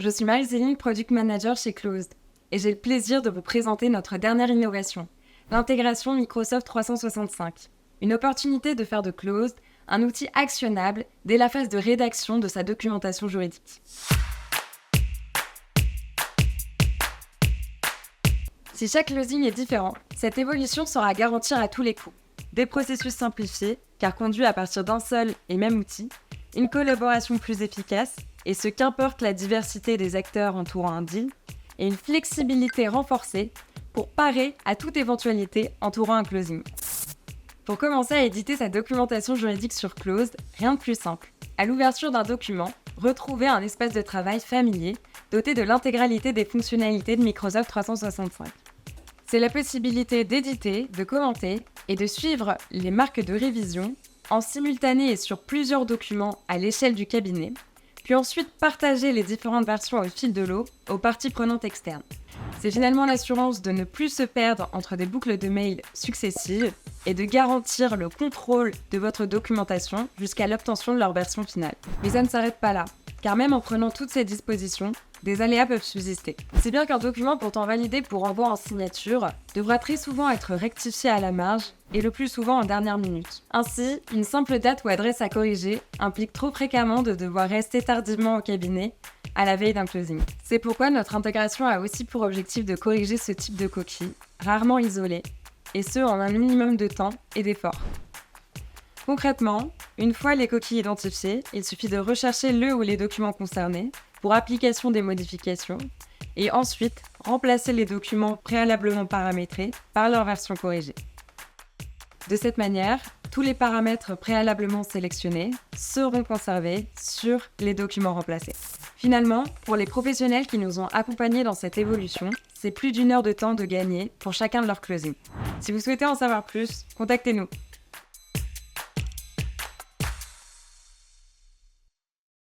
je suis Marie-Céline, Product Manager chez Closed, et j'ai le plaisir de vous présenter notre dernière innovation, l'intégration Microsoft 365. Une opportunité de faire de Closed un outil actionnable dès la phase de rédaction de sa documentation juridique. Si chaque closing est différent, cette évolution sera à garantir à tous les coups. Des processus simplifiés, car conduits à partir d'un seul et même outil, une collaboration plus efficace, et ce qu'importe la diversité des acteurs entourant un deal, et une flexibilité renforcée pour parer à toute éventualité entourant un closing. Pour commencer à éditer sa documentation juridique sur Closed, rien de plus simple. À l'ouverture d'un document, retrouvez un espace de travail familier doté de l'intégralité des fonctionnalités de Microsoft 365. C'est la possibilité d'éditer, de commenter et de suivre les marques de révision en simultané et sur plusieurs documents à l'échelle du cabinet, puis ensuite partager les différentes versions au fil de l'eau aux parties prenantes externes. C'est finalement l'assurance de ne plus se perdre entre des boucles de mails successives et de garantir le contrôle de votre documentation jusqu'à l'obtention de leur version finale. Mais ça ne s'arrête pas là, car même en prenant toutes ces dispositions, des aléas peuvent subsister. C'est bien qu'un document pourtant validé pour envoi en signature devra très souvent être rectifié à la marge et le plus souvent en dernière minute. Ainsi, une simple date ou adresse à corriger implique trop fréquemment de devoir rester tardivement au cabinet à la veille d'un closing. C'est pourquoi notre intégration a aussi pour objectif de corriger ce type de coquille, rarement isolée, et ce en un minimum de temps et d'effort. Concrètement, une fois les coquilles identifiées, il suffit de rechercher le ou les documents concernés pour application des modifications et ensuite remplacer les documents préalablement paramétrés par leur version corrigée. De cette manière, tous les paramètres préalablement sélectionnés seront conservés sur les documents remplacés. Finalement, pour les professionnels qui nous ont accompagnés dans cette évolution, c'est plus d'1 heure de temps de gagner pour chacun de leurs closings. Si vous souhaitez en savoir plus, contactez-nous.